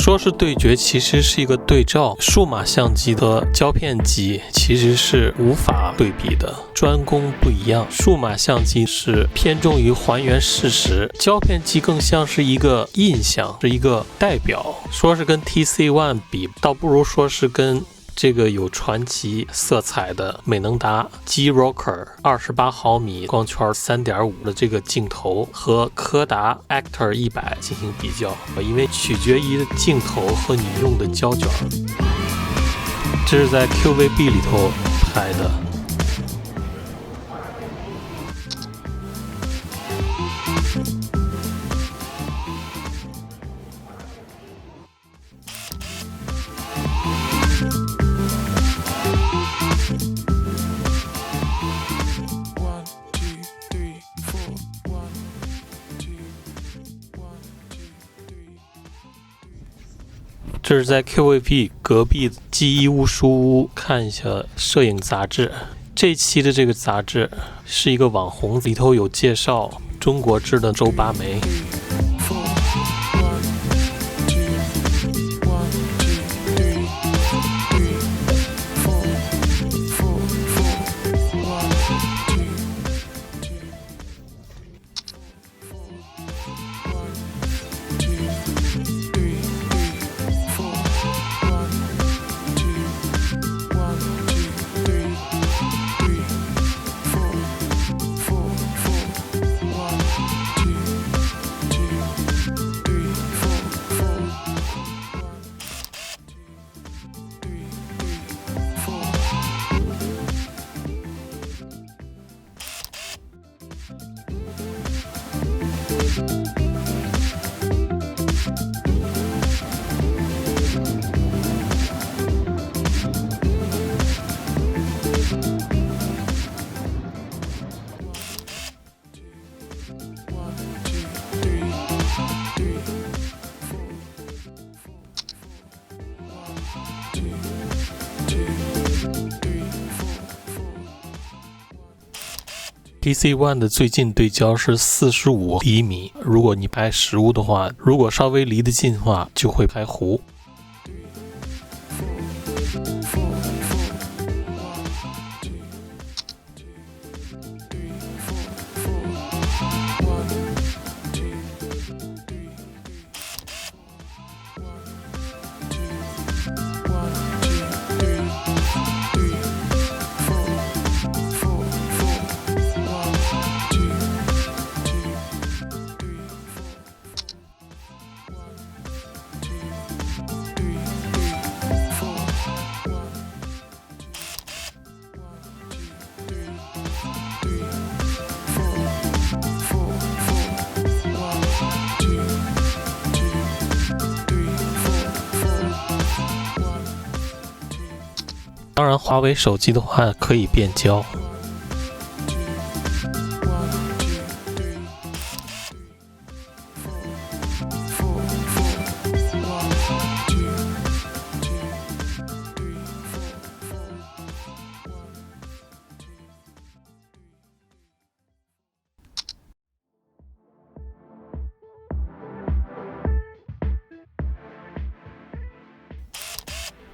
说是对决，其实是一个对照。数码相机和胶片机其实是无法对比的，专攻不一样。数码相机是偏重于还原事实，胶片机更像是一个印象，是一个代表。说是跟 TC1 比，倒不如说是跟这个有传奇色彩的美能达 G-Rocker 28毫米光圈 3.5 的这个镜头和柯达 Actor 100进行比较，因为取决于镜头和你用的胶卷。这是在 QVB 里头拍的。这是在 QVB 隔壁记忆屋书屋看一下摄影杂志。这期的这个杂志是一个网红，里头有介绍中国制的周拔梅。TC1 的最近对焦是45厘米，如果你拍实物的话，如果稍微离得近的话，就会拍糊。当然，华为手机的话可以变焦。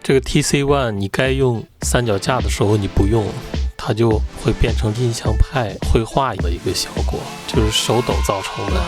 这个 TC1 你该用三脚架的时候你不用，它就会变成印象派绘画的一个效果，就是手抖造成的。